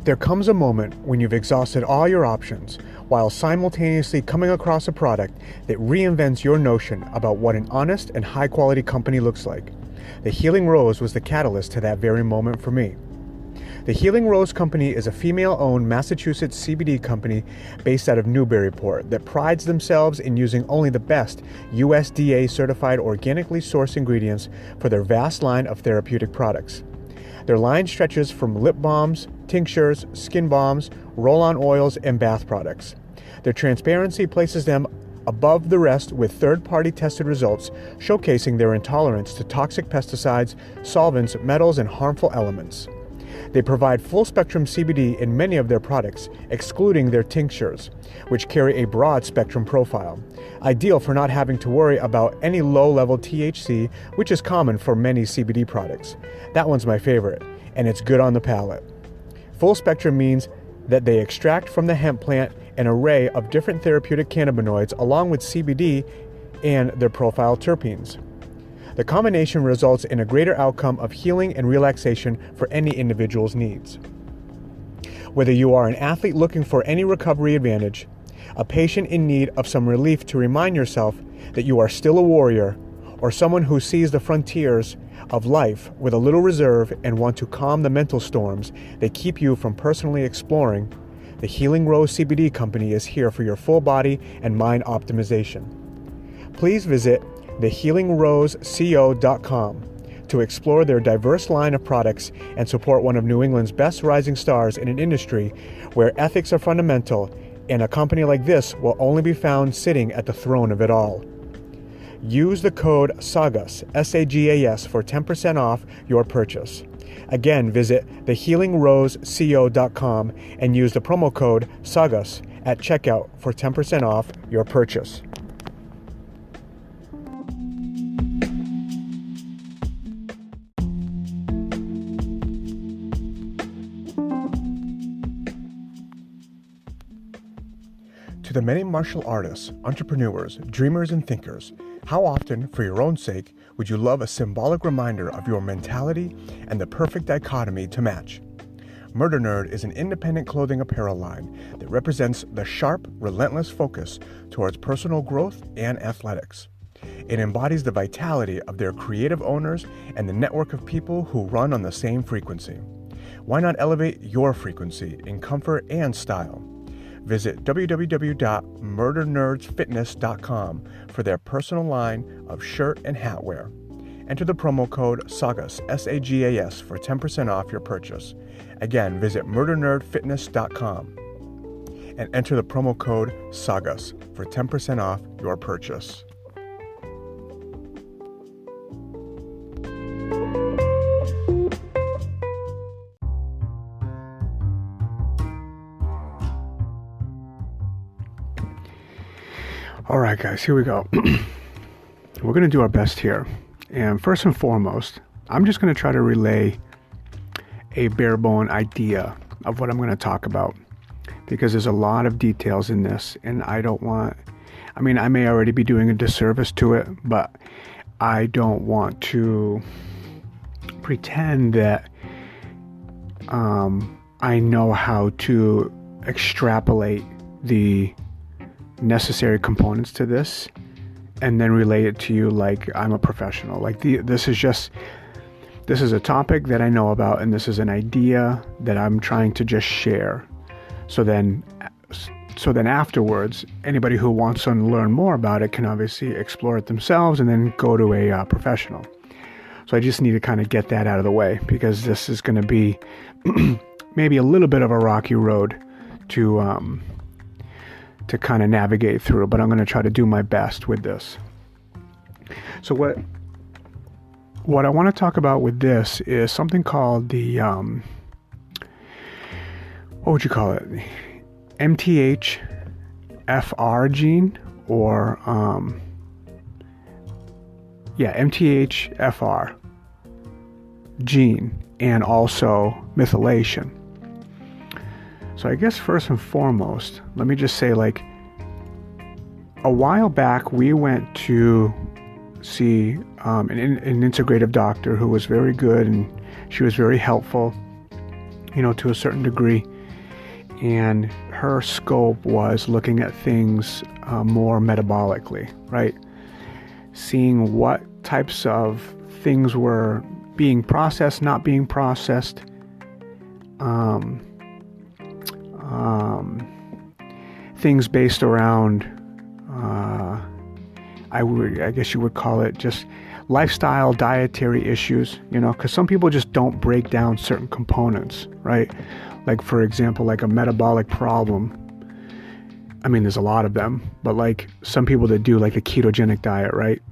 There comes a moment when you've exhausted all your options while simultaneously coming across a product that reinvents your notion about what an honest and high-quality company looks like. The Healing Rose was the catalyst to that very moment for me. The Healing Rose Company is a female-owned Massachusetts CBD company based out of Newburyport that prides themselves in using only the best USDA-certified organically sourced ingredients for their vast line of therapeutic products. Their line stretches from lip balms, tinctures, skin balms, roll-on oils, and bath products. Their transparency places them above the rest with third-party tested results showcasing their intolerance to toxic pesticides, solvents, metals, and harmful elements. They provide full-spectrum CBD in many of their products, excluding their tinctures, which carry a broad spectrum profile, ideal for not having to worry about any low-level THC, which is common for many CBD products. That one's my favorite, and it's good on the palate. Full spectrum means that they extract from the hemp plant an array of different therapeutic cannabinoids along with CBD and their profile terpenes. The combination results in a greater outcome of healing and relaxation for any individual's needs. Whether you are an athlete looking for any recovery advantage, a patient in need of some relief to remind yourself that you are still a warrior, or someone who sees the frontiers of life with a little reserve and want to calm the mental storms that keep you from personally exploring, the Healing Rose CBD Company is here for your full body and mind optimization. Please visit thehealingroseco.com to explore their diverse line of products and support one of New England's best rising stars in an industry where ethics are fundamental, and a company like this will only be found sitting at the throne of it all. Use the code SAGAS, S-A-G-A-S, for 10% off your purchase. Again, visit thehealingroseco.com and use the promo code SAGAS at checkout for 10% off your purchase. To the many martial artists, entrepreneurs, dreamers, and thinkers, how often, for your own sake, would you love a symbolic reminder of your mentality and the perfect dichotomy to match? Murder Nerd is an independent clothing apparel line that represents the sharp, relentless focus towards personal growth and athletics. It embodies the vitality of their creative owners and the network of people who run on the same frequency. Why not elevate your frequency in comfort and style? Visit www.murdernerdsfitness.com for their personal line of shirt and hat wear. Enter the promo code SAGAS, S-A-G-A-S, for 10% off your purchase. Again, visit murdernerdfitness.com and enter the promo code SAGAS for 10% off your purchase. All right, guys, here we go. We're going to do our best here. And first and foremost, I'm just going to try to relay a bare bone idea of what I'm going to talk about, because there's a lot of details in this, and I may already be doing a disservice to it, but I don't want to pretend that I know how to extrapolate the necessary components to this and then relay it to you like I'm a professional. This is a topic that I know about, and this is an idea that I'm trying to just share. So then afterwards, anybody who wants to learn more about it can obviously explore it themselves and then go to a professional. So I just need to kind of get that out of the way, because this is going to be maybe a little bit of a rocky road to kind of navigate through, but I'm going to try to do my best with this. So what I want to talk about with this is something called the, what would you call it? MTHFR gene, or, MTHFR gene, and also methylation. So I guess first and foremost, let me just say, a while back we went to see an integrative doctor who was very good, and she was very helpful. to a certain degree. And her scope was looking at things more metabolically, right? Seeing what types of things were being processed, not being processed, things based around, I guess you would call it just lifestyle, dietary issues, because some people just don't break down certain components, right? Like, for example, like a metabolic problem. I mean, there's a lot of them, but like some people that do like a ketogenic diet, right?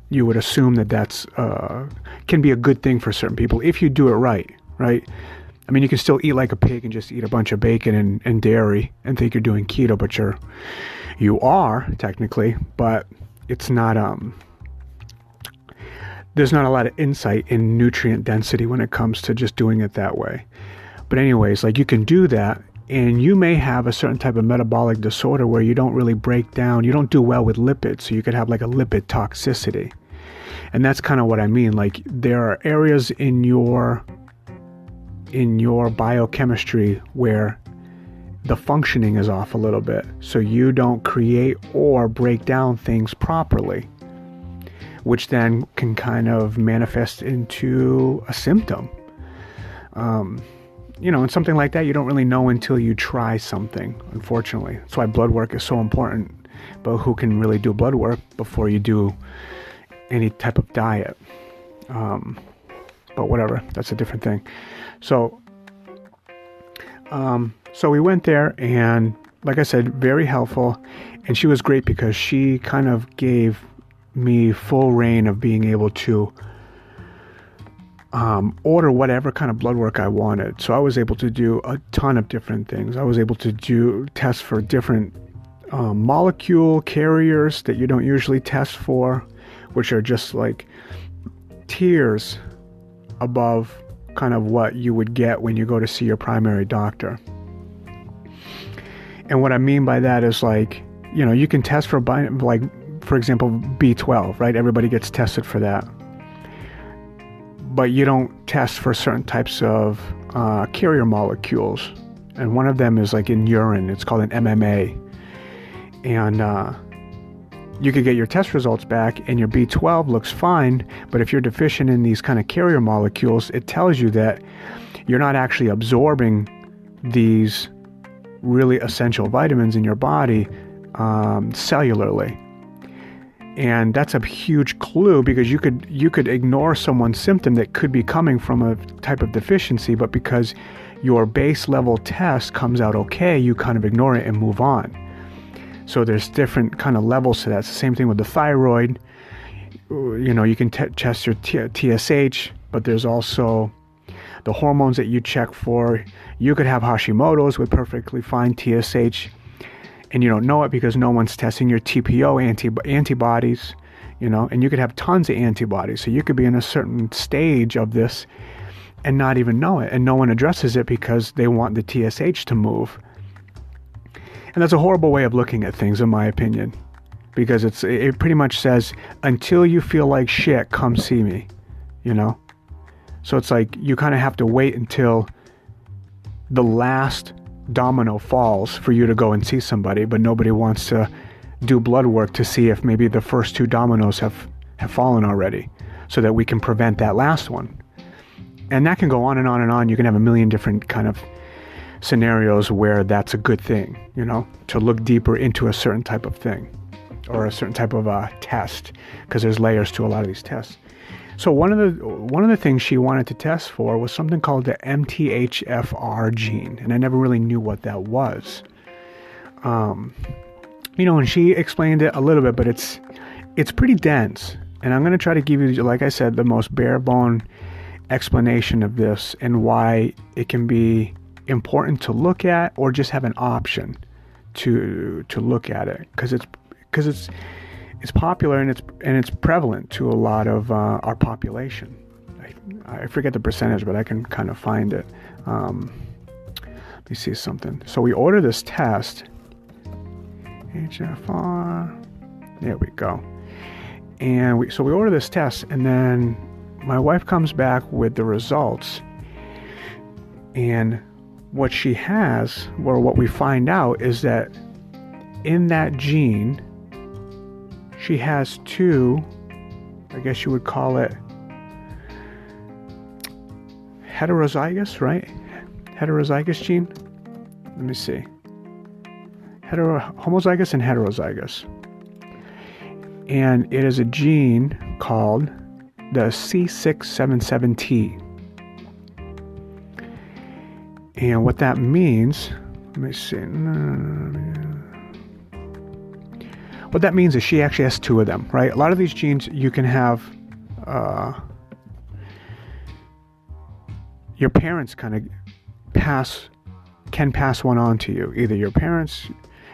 You would assume that that's can be a good thing for certain people if you do it right, right? I mean, you can still eat like a pig and just eat a bunch of bacon and dairy and think you're doing keto, but you are technically, but it's not, there's not a lot of insight in nutrient density when it comes to just doing it that way. But anyways, like you can do that, and you may have a certain type of metabolic disorder where you don't really break down, you don't do well with lipids, so you could have like a lipid toxicity. And that's kind of what I mean. Like there are areas in your biochemistry where the functioning is off a little bit, so you don't create or break down things properly, which then can kind of manifest into a symptom. And something like that you don't really know until you try something, unfortunately. That's why blood work is so important. But who can really do blood work before you do any type of diet? But whatever, that's a different thing. So we went there, and like I said, very helpful. And she was great because she kind of gave me full reign of being able to order whatever kind of blood work I wanted. So I was able to do a ton of different things. I was able to do tests for different molecule carriers that you don't usually test for, which are just like tiers above kind of what you would get when you go to see your primary doctor. And what I mean by that is like, you can test for, like, for example, B12, right? Everybody gets tested for that. But you don't test for certain types of carrier molecules. And one of them is like in urine. It's called an MMA. And you could get your test results back and your B12 looks fine. But if you're deficient in these kind of carrier molecules, it tells you that you're not actually absorbing these really essential vitamins in your body cellularly. And that's a huge clue, because you could ignore someone's symptom that could be coming from a type of deficiency, but because your base level test comes out okay, you kind of ignore it and move on. So there's different kind of levels to that. It's the same thing with the thyroid. You can test your TSH, but there's also the hormones that you check for. You could have Hashimoto's with perfectly fine TSH, and you don't know it because no one's testing your TPO antibodies, and you could have tons of antibodies. So you could be in a certain stage of this and not even know it, and no one addresses it because they want the TSH to move. And that's a horrible way of looking at things, in my opinion, because it pretty much says, until you feel like shit, come see me, So it's like you kind of have to wait until the last domino falls for you to go and see somebody, but nobody wants to do blood work to see if maybe the first two dominoes have fallen already, so that we can prevent that last one. And that can go on and on and on. You can have a million different kind of scenarios where that's a good thing, to look deeper into a certain type of thing or a certain type of test, because there's layers to a lot of these tests. So one of the things she wanted to test for was something called the MTHFR gene, and I never really knew what that was. And she explained it a little bit, but it's pretty dense. And I'm going to try to give you, like I said, the most bare bone explanation of this and why it can be important to look at, or just have an option to look at it, because it's popular and it's prevalent to a lot of our population. I forget the percentage, but I can kind of find it. Let me see something. So we order this test, HFR. There we go. And we order this test, and then my wife comes back with the results, and what she has, or what we find out, is that in that gene, she has two, I guess you would call it heterozygous, right? Heterozygous gene? Let me see. Homozygous and heterozygous. And it is a gene called the C677T. And what that means, let me see. What that means is she actually has two of them, right? A lot of these genes you can have, your parents kind of can pass one on to you. Either your parents,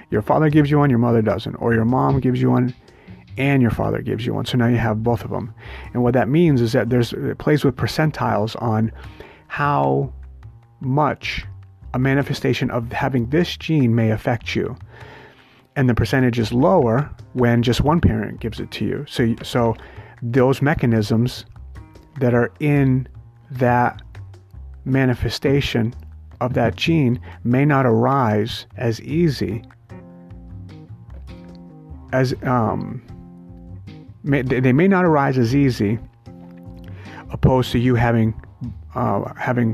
your father gives you one, your mother doesn't, or your mom gives you one and your father gives you one. So now you have both of them. And what that means is that it plays with percentiles on how much a manifestation of having this gene may affect you. And the percentage is lower when just one parent gives it to you. So those mechanisms that are in that manifestation of that gene may not arise as easy as they may not arise as easy, opposed to you having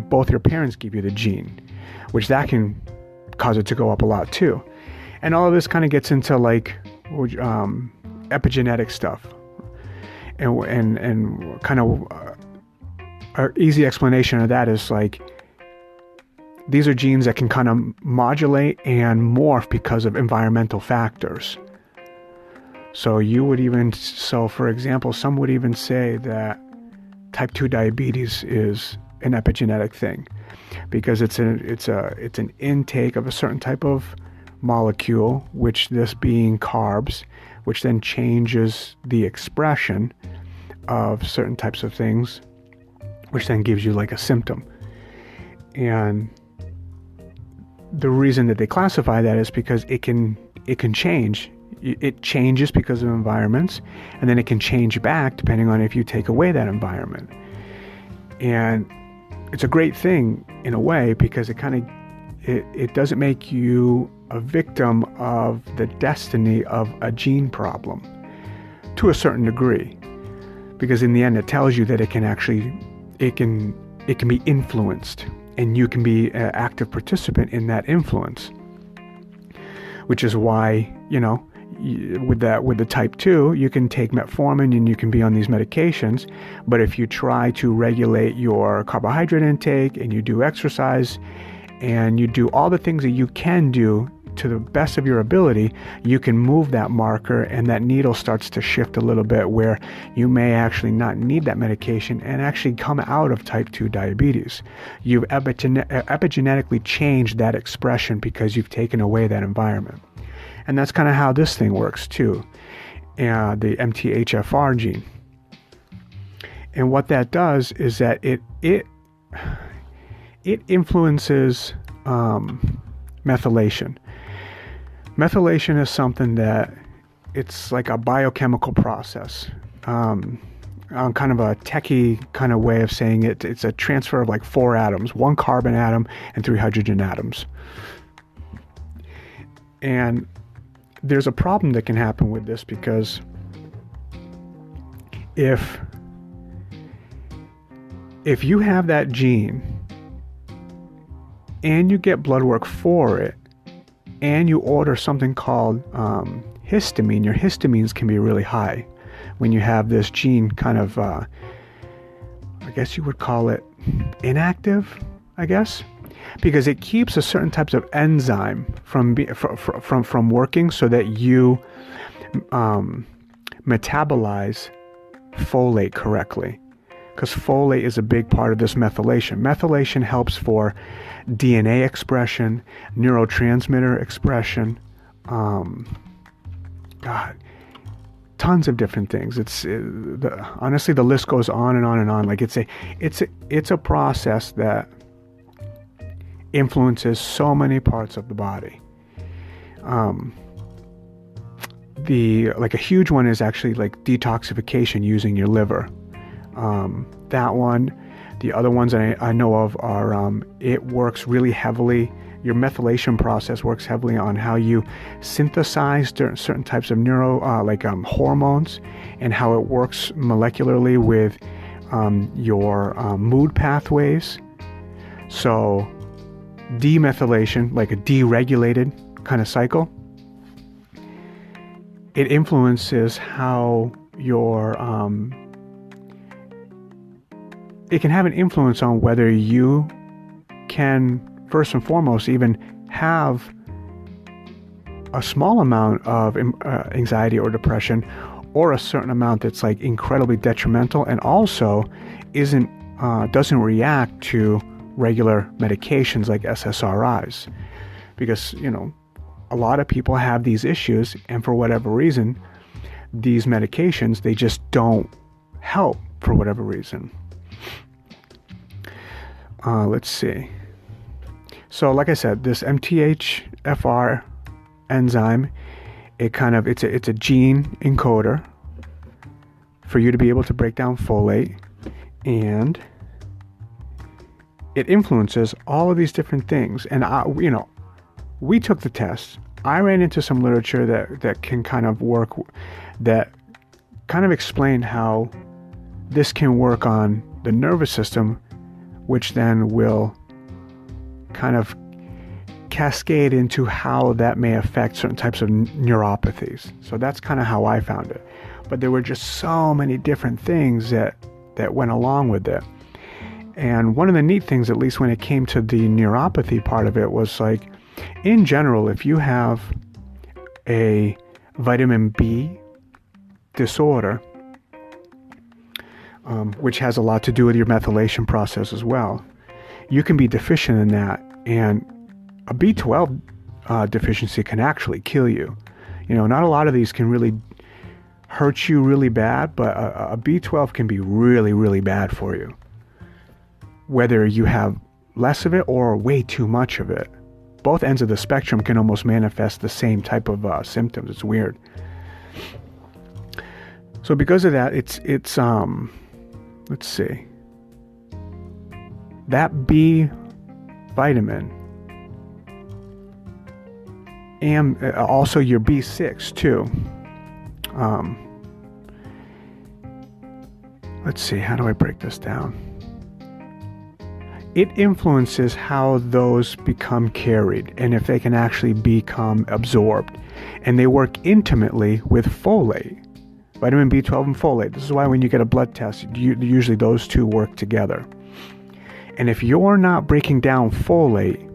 both your parents give you the gene, which that can cause it to go up a lot too. And all of this kind of gets into like epigenetic stuff, and kind of an easy explanation of that is like these are genes that can kind of modulate and morph because of environmental factors. So for example, some would even say that type 2 diabetes is an epigenetic thing, because it's an intake of a certain type of molecule, which this being carbs, which then changes the expression of certain types of things, which then gives you like a symptom. And the reason that they classify that is because it can change. It changes because of environments, and then it can change back depending on if you take away that environment. And it's a great thing in a way, because it doesn't make you a victim of the destiny of a gene problem to a certain degree, because in the end it tells you that it can be influenced, and you can be an active participant in that influence, which is why, with the type 2, you can take metformin and you can be on these medications. But if you try to regulate your carbohydrate intake, and you do exercise, and you do all the things that you can do to the best of your ability, you can move that marker, and that needle starts to shift a little bit, where you may actually not need that medication and actually come out of type 2 diabetes. You've epigenetically changed that expression because you've taken away that environment. And that's kind of how this thing works too, the MTHFR gene. And what that does is that it influences methylation. Methylation is something that it's like a biochemical process. Kind of a techie kind of way of saying it. It's a transfer of like 4 atoms, 1 carbon atom and 3 hydrogen atoms. And there's a problem that can happen with this, because if you have that gene and you get blood work for it, and you order something called histamine, your histamines can be really high when you have this gene kind of, I guess you would call it inactive, I guess, because it keeps a certain types of enzyme from working, so that you metabolize folate correctly. Because folate is a big part of this methylation. Methylation helps for DNA expression, neurotransmitter expression, tons of different things. Honestly, the list goes on and on and on. Like it's a process that influences so many parts of the body. A huge one is actually like detoxification using your liver. That one, The other ones I know of are, it works really heavily. Your methylation process works heavily on how you synthesize certain types of hormones, and how it works molecularly with your mood pathways. So demethylation, like a deregulated kind of cycle, it influences how your it can have an influence on whether you can, first and foremost, even have a small amount of anxiety or depression, or a certain amount that's like incredibly detrimental, and also doesn't react to regular medications like SSRIs. Because, a lot of people have these issues, and for whatever reason, these medications, they just don't help for whatever reason. Let's see. So like I said, this MTHFR enzyme, it's a gene encoder for you to be able to break down folate, and it influences all of these different things. And we took the test. I ran into some literature that can kind of work, that kind of explain how this can work on the nervous system, which then will kind of cascade into how that may affect certain types of neuropathies. So that's kind of how I found it. But there were just so many different things that went along with it. And one of the neat things, at least when it came to the neuropathy part of it, was like, in general, if you have a vitamin B disorder, which has a lot to do with your methylation process as well, you can be deficient in that, and a B12 deficiency can actually kill you. Not a lot of these can really hurt you really bad, but a B12 can be really, really bad for you, whether you have less of it or way too much of it. Both ends of the spectrum can almost manifest the same type of symptoms. It's weird. So because of that, it's let's see, that B vitamin, and also your B6 too. Let's see, how do I break this down? It influences how those become carried, and if they can actually become absorbed. And they work intimately with folate. Vitamin B12 and folate. This is why when you get a blood test, usually those two work together. And if you're not breaking down folate,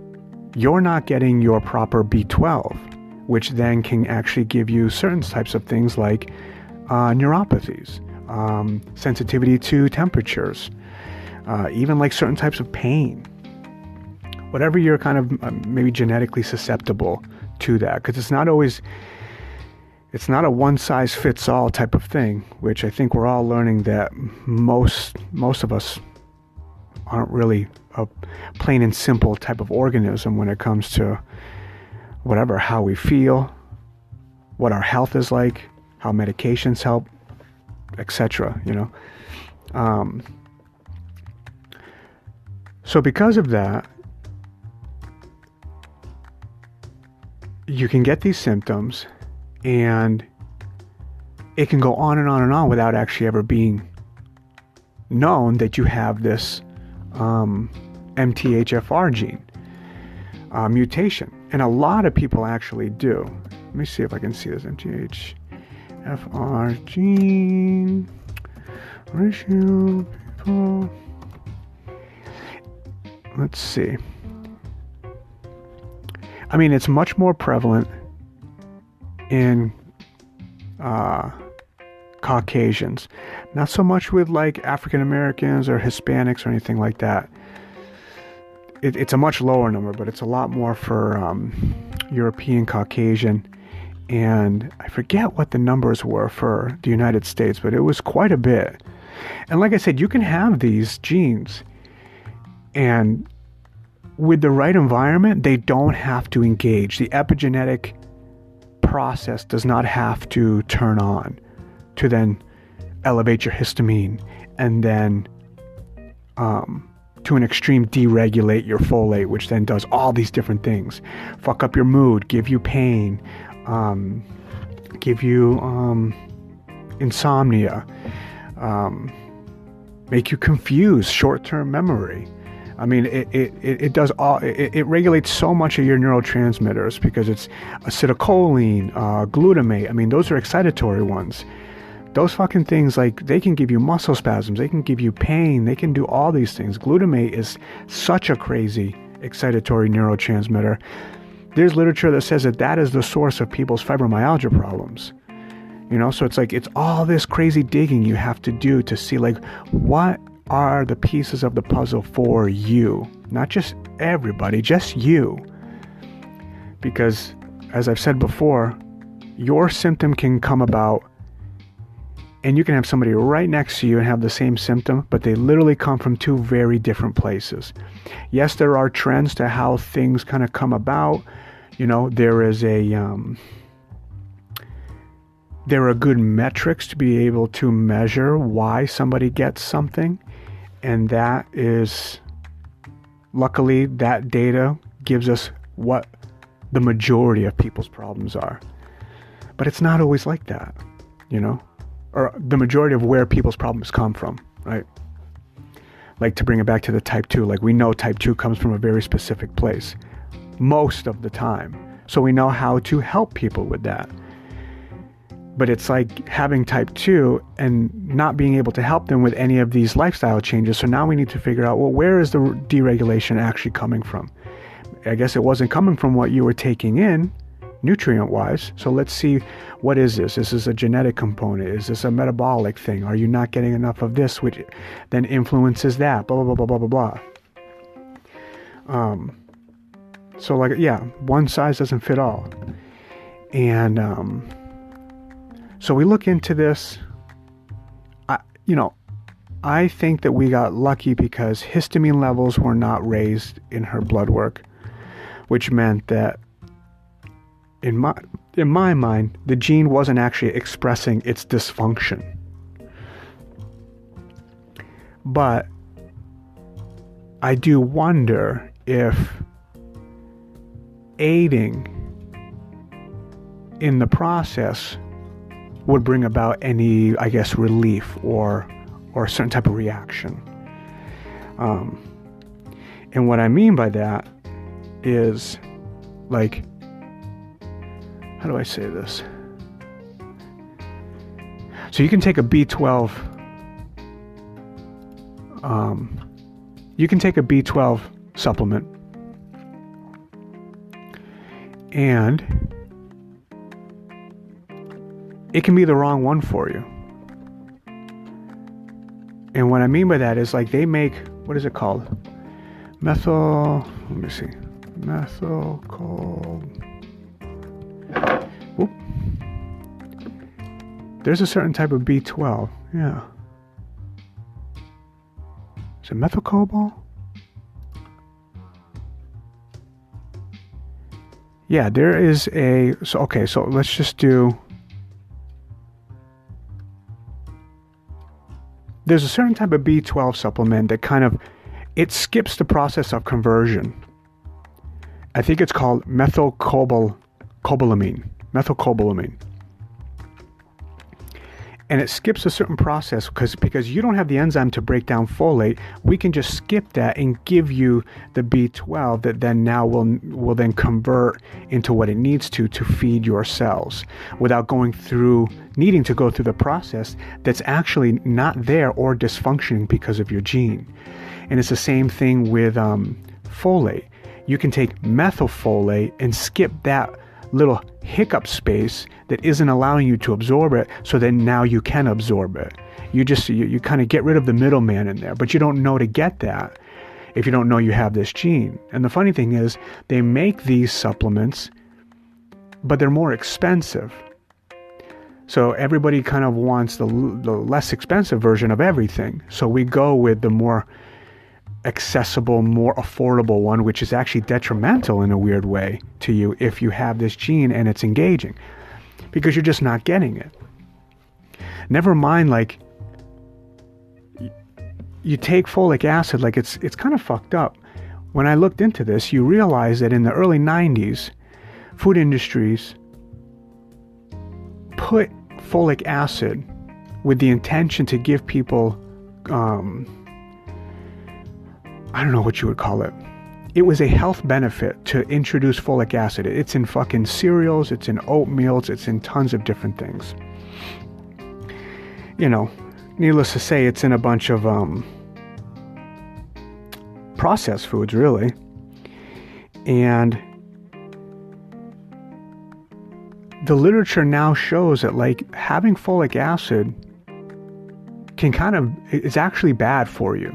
you're not getting your proper B12, which then can actually give you certain types of things like neuropathies, sensitivity to temperatures, even like certain types of pain. Whatever you're kind of maybe genetically susceptible to that, because it's not a one-size-fits-all type of thing, which I think we're all learning that most of us aren't really a plain and simple type of organism when it comes to how we feel, what our health is like, how medications help, etc. So because of that, you can get these symptoms, and it can go on and on and on without actually ever being known that you have this MTHFR gene mutation. And a lot of people actually do. Let me see if I can see this MTHFR gene ratio people. Let's see. I mean, it's much more prevalent in Caucasians. Not so much with like African Americans or Hispanics or anything like that. It's a much lower number, but it's a lot more for European Caucasian. And I forget what the numbers were for the United States, but it was quite a bit. And like I said, you can have these genes, and with the right environment, they don't have to engage. The epigenetic process does not have to turn on to then elevate your histamine and then to an extreme deregulate your folate, which then does all these different things. Fuck up your mood, give you pain, give you insomnia, make you confused, short-term memory. I mean, it does all. It regulates so much of your neurotransmitters because it's acetylcholine, glutamate. I mean, those are excitatory ones. Those fucking things, like, they can give you muscle spasms, they can give you pain, they can do all these things. Glutamate is such a crazy excitatory neurotransmitter. There's literature that says that is the source of people's fibromyalgia problems. You know, so it's like, it's all this crazy digging you have to do to see, like, what are the pieces of the puzzle for you? Not just everybody, just you. Because, as I've said before, your symptom can come about, and you can have somebody right next to you and have the same symptom, but they literally come from two very different places. Yes, there are trends to how things kind of come about. You know, there are good metrics to be able to measure why somebody gets something. And that is, luckily, that data gives us what the majority of people's problems are. But it's not always like that, you know? Or the majority of where people's problems come from, right? Like, to bring it back to the type 2, like, we know type 2 comes from a very specific place most of the time. So we know how to help people with that. But it's like having type 2 and not being able to help them with any of these lifestyle changes. So now we need to figure out, well, where is the deregulation actually coming from? I guess it wasn't coming from what you were taking in, nutrient-wise. So let's see, what is this? Is this a genetic component? Is this a metabolic thing? Are you not getting enough of this, which then influences that? Blah, blah, blah, blah, blah, blah, blah. So, like, yeah, one size doesn't fit all. And so we look into this. I think that we got lucky because histamine levels were not raised in her blood work, which meant that in my mind, the gene wasn't actually expressing its dysfunction. But I do wonder if aiding in the process would bring about any, I guess, relief or a certain type of reaction. And what I mean by that is, like, how do I say this? So you can take a B12, supplement, and it can be the wrong one for you. And what I mean by that is, like, they make, what is it called? Methyl Whoop. There's a certain type of B12. Yeah. Is it methylcobalt? Yeah, there is a... So let's just do... There's a certain type of B12 supplement that kind of... It skips the process of conversion. I think it's called methylcobalamin. And it skips a certain process because you don't have the enzyme to break down folate. We can just skip that and give you the B12 that then now will then convert into what it needs to feed your cells without needing to go through the process that's actually not there or dysfunctioning because of your gene. And it's the same thing with folate. You can take methylfolate and skip that little hiccup space that isn't allowing you to absorb it, so then now you can absorb it. You kind of get rid of the middleman in there, but you don't know to get that if you don't know you have this gene. And the funny thing is, they make these supplements, but they're more expensive. So everybody kind of wants the less expensive version of everything. So we go with the more accessible, more affordable one, which is actually detrimental in a weird way to you if you have this gene and it's engaging, because you're just not getting it. Never mind, like, you take folic acid, like it's kind of fucked up. When I looked into this, you realize that in the early 90s, food industries put folic acid with the intention to give people, I don't know what you would call it. It was a health benefit to introduce folic acid. It's in fucking cereals, it's in oatmeals, it's in tons of different things. You know, needless to say, it's in a bunch of processed foods, really. And the literature now shows that, like, having folic acid it's actually bad for you.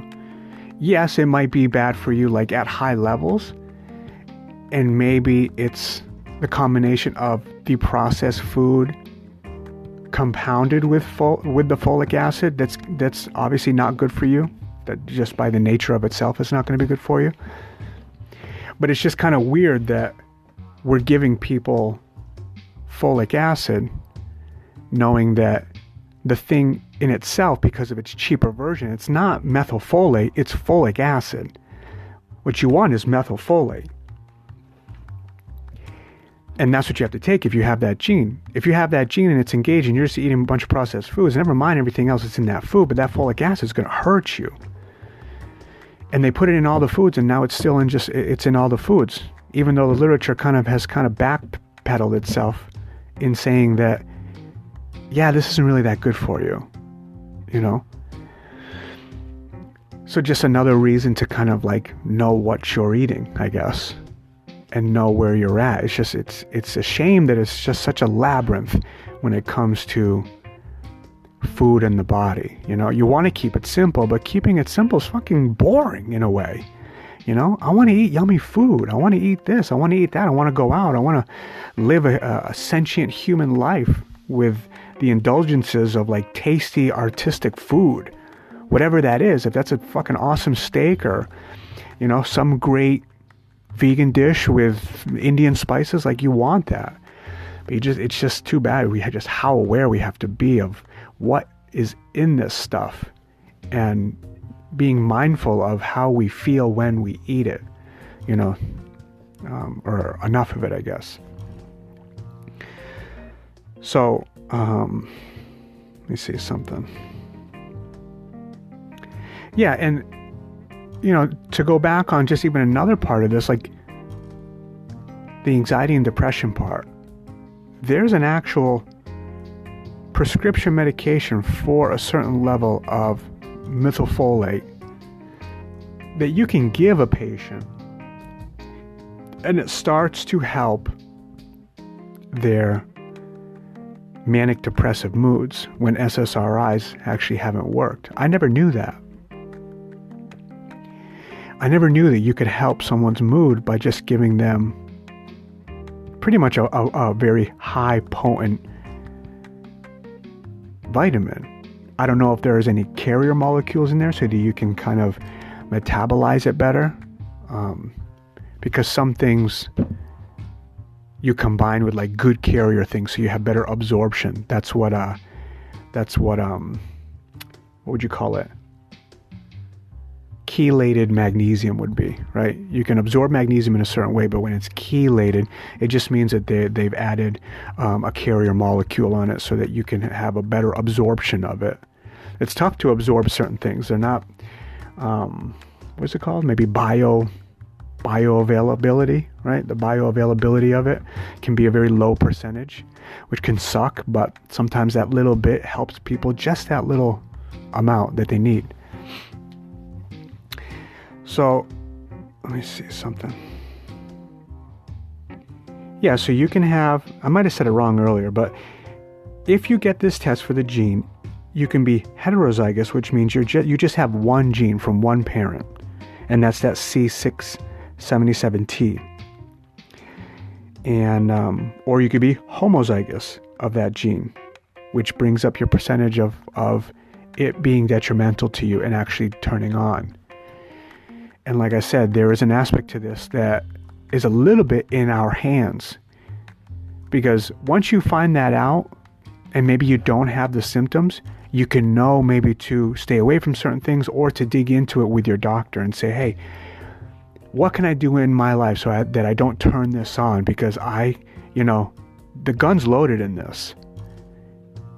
Yes, it might be bad for you, like, at high levels, and maybe it's the combination of the processed food compounded with the folic acid that's obviously not good for you. That just by the nature of itself is not going to be good for you. But it's just kind of weird that we're giving people folic acid knowing that the thing in itself, because of its cheaper version, it's not methylfolate, it's folic acid. What you want is methylfolate. And that's what you have to take if you have that gene. If you have that gene and it's engaged and you're just eating a bunch of processed foods, never mind everything else that's in that food, but that folic acid is going to hurt you. And they put it in all the foods, and now it's still it's in all the foods. Even though the literature has backpedaled itself in saying that, yeah, this isn't really that good for you, you know? So just another reason to kind of like know what you're eating, I guess, and know where you're at. It's just, it's a shame that it's just such a labyrinth when it comes to food and the body. You know, you want to keep it simple, but keeping it simple is fucking boring in a way. You know, I want to eat yummy food. I want to eat this. I want to eat that. I want to go out. I want to live a sentient human life with the indulgences of like tasty, artistic food. Whatever that is, if that's a fucking awesome steak or, you know, some great vegan dish with Indian spices, like, you want that. But it's just too bad just how aware we have to be of what is in this stuff and being mindful of how we feel when we eat it, you know, or enough of it, I guess. So, let me see something. Yeah, and, you know, to go back on just even another part of this, like the anxiety and depression part, there's an actual prescription medication for a certain level of methylfolate that you can give a patient, and it starts to help their manic depressive moods when SSRIs actually haven't worked. I never knew that. I never knew that you could help someone's mood by just giving them pretty much a very high potent vitamin. I don't know if there is any carrier molecules in there so that you can kind of metabolize it better, because some things you combine with like good carrier things so you have better absorption. That's what what would you call it? Chelated magnesium would be, right? You can absorb magnesium in a certain way, but when it's chelated, it just means that they've added a carrier molecule on it so that you can have a better absorption of it. It's tough to absorb certain things. They're not, what's it called? Maybe bioavailability, right? The bioavailability of it can be a very low percentage, which can suck, but sometimes that little bit helps people, just that little amount that they need. So, let me see something. Yeah, so you can have, I might have said it wrong earlier, but if you get this test for the gene, you can be heterozygous, which means you just have one gene from one parent, and that's that C677T. And or you could be homozygous of that gene, which brings up your percentage of it being detrimental to you and actually turning on. And like I said, there is an aspect to this that is a little bit in our hands, because once you find that out and maybe you don't have the symptoms, you can know maybe to stay away from certain things or to dig into it with your doctor and say, hey, what can I do in my life that I don't turn this on? Because the gun's loaded in this.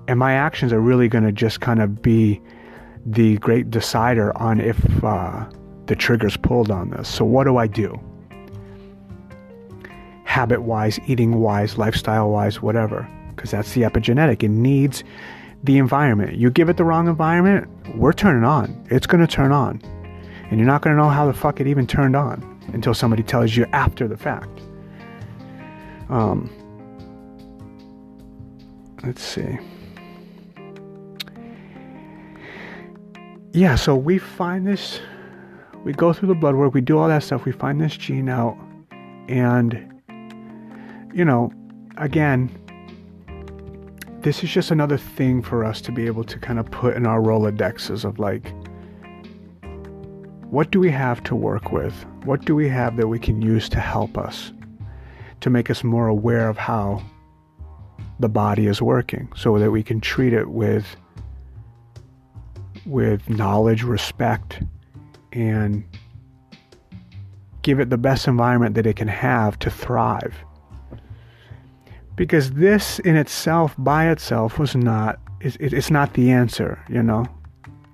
And my actions are really going to just kind of be the great decider on if the trigger's pulled on this. So what do I do? Habit-wise, eating-wise, lifestyle-wise, whatever. Because that's the epigenetic. It needs the environment. You give it the wrong environment, we're turning on. It's going to turn on. And you're not going to know how the fuck it even turned on until somebody tells you after the fact. Let's see. Yeah, so we find this, we go through the blood work, we do all that stuff, we find this gene out, and, again, this is just another thing for us to be able to kind of put in our Rolodexes of like, what do we have to work with? What do we have that we can use to help us, to make us more aware of how the body is working, so that we can treat it with knowledge, respect, and give it the best environment that it can have to thrive. Because this in itself, by itself, it's not the answer,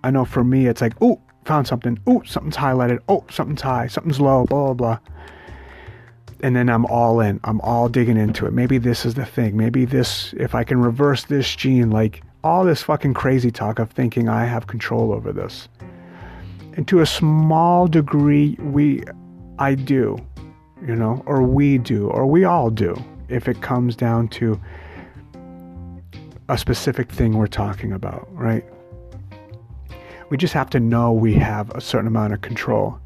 I know for me, it's like, oh, found something. Oh, something's highlighted. Oh, something's high. Something's low, blah, blah, blah. And then I'm all in. I'm all digging into it. Maybe this is the thing. Maybe this, if I can reverse this gene, like all this fucking crazy talk of thinking I have control over this. And to a small degree, I do, or we do, or we all do, if it comes down to a specific thing we're talking about, right? We just have to know we have a certain amount of control.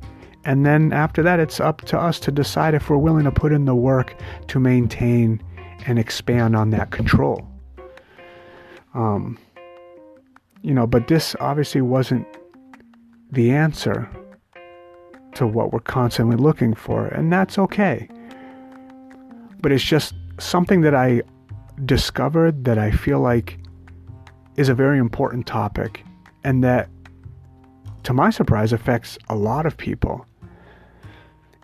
And then after that, it's up to us to decide if we're willing to put in the work to maintain and expand on that control. But this obviously wasn't the answer to what we're constantly looking for, and that's okay. But it's just something that I discovered that I feel like is a very important topic, and that, to my surprise, affects a lot of people.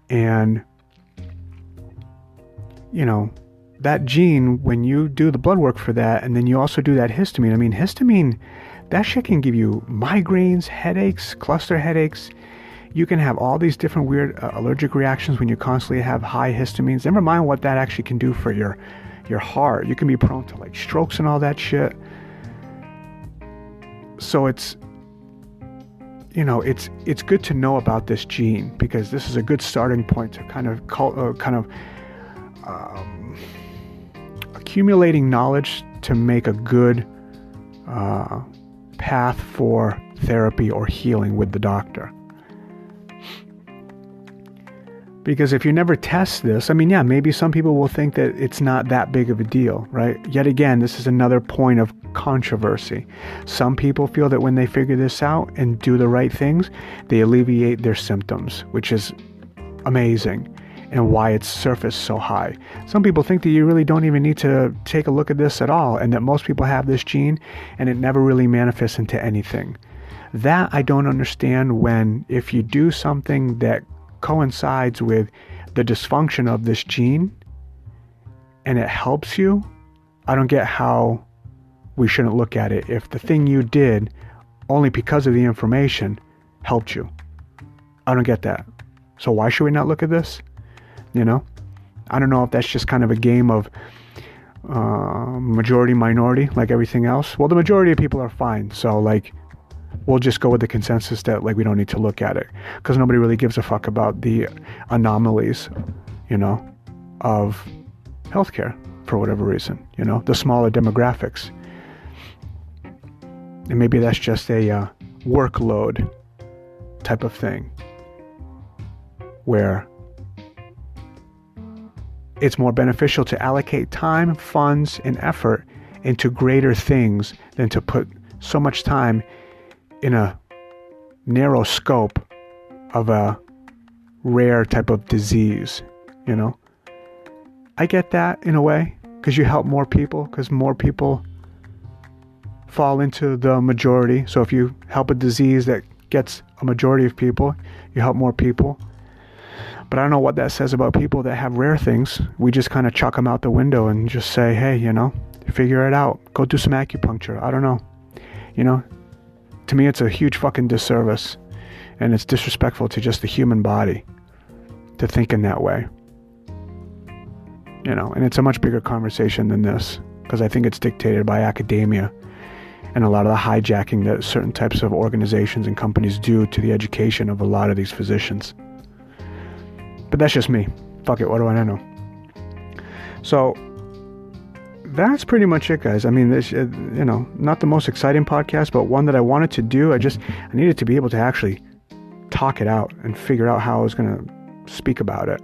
And, that gene, when you do the blood work for that, and then you also do that histamine, histamine, that shit can give you migraines, headaches, cluster headaches. You can have all these different weird allergic reactions when you constantly have high histamines. Never mind what that actually can do for your heart. You can be prone to like strokes and all that shit. So it's good to know about this gene, because this is a good starting point to kind of accumulating knowledge to make a good path for therapy or healing with the doctor. Because if you never test this, maybe some people will think that it's not that big of a deal, right? Yet again, this is another point of controversy. Some people feel that when they figure this out and do the right things, they alleviate their symptoms, which is amazing, and why it's surfaced so high. Some people think that you really don't even need to take a look at this at all, and that most people have this gene and it never really manifests into anything. That I don't understand, when if you do something that coincides with the dysfunction of this gene and it helps you, I don't get how we shouldn't look at it if the thing you did only because of the information helped you. I don't get that. So why should we not look at this? I don't know if that's just kind of a game of majority minority, like everything else. Well, the majority of people are fine, so we'll just go with the consensus that we don't need to look at it, because nobody really gives a fuck about the anomalies, of healthcare for whatever reason, the smaller demographics. And maybe that's just a workload type of thing, where it's more beneficial to allocate time, funds, and effort into greater things than to put so much time in a narrow scope of a rare type of disease, I get that in a way, because you help more people, because more people fall into the majority. So if you help a disease that gets a majority of people, you help more people. But I don't know what that says about people that have rare things. We just kind of chuck them out the window and just say, hey, figure it out. Go do some acupuncture. I don't know. To me, it's a huge fucking disservice. And it's disrespectful to just the human body to think in that way. And it's a much bigger conversation than this, because I think it's dictated by academia and a lot of the hijacking that certain types of organizations and companies do to the education of a lot of these physicians. But that's just me. Fuck it, what do I know? So that's pretty much it, guys. I mean, this, not the most exciting podcast, but one that I wanted to do. I needed to be able to actually talk it out and figure out how I was going to speak about it.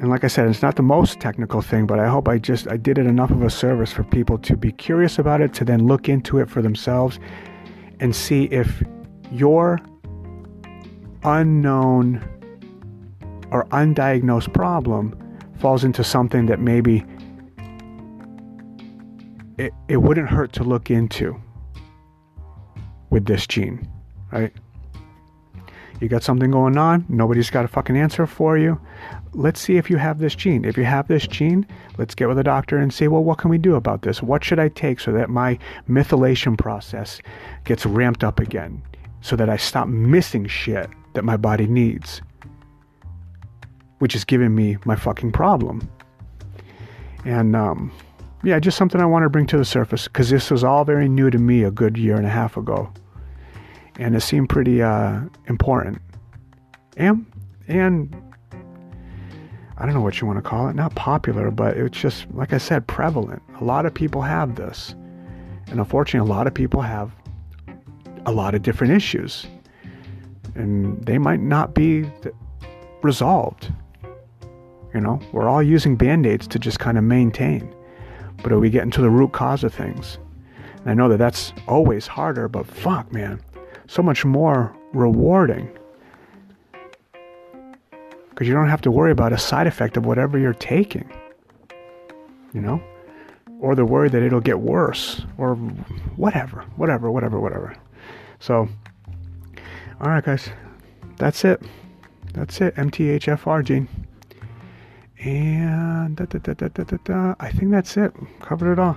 And like I said, it's not the most technical thing, but I hope I did it enough of a service for people to be curious about it, to then look into it for themselves and see if your unknown or undiagnosed problem falls into something that maybe it wouldn't hurt to look into with this gene, right? You got something going on, nobody's got a fucking answer for you. Let's see if you have this gene. If you have this gene, let's get with a doctor and say, well, what can we do about this? What should I take so that my methylation process gets ramped up again, so that I stop missing shit that my body needs, which is giving me my fucking problem. And just something I want to bring to the surface, because this was all very new to me a good year and a half ago, and it seemed pretty important, and I don't know what you want to call it, not popular, but it's just, like I said, prevalent. A lot of people have this, and unfortunately a lot of people have a lot of different issues, and they might not be resolved. We're all using band-aids to just kind of maintain, but are we getting to the root cause of things? And I know that that's always harder, but fuck, man, so much more rewarding, because you don't have to worry about a side effect of whatever you're taking, or the worry that it'll get worse, or whatever. So, all right, guys, that's it. MTHFR gene. And I think that's it. Covered it all. All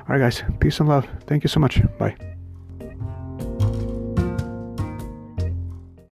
right, guys. Peace and love. Thank you so much. Bye.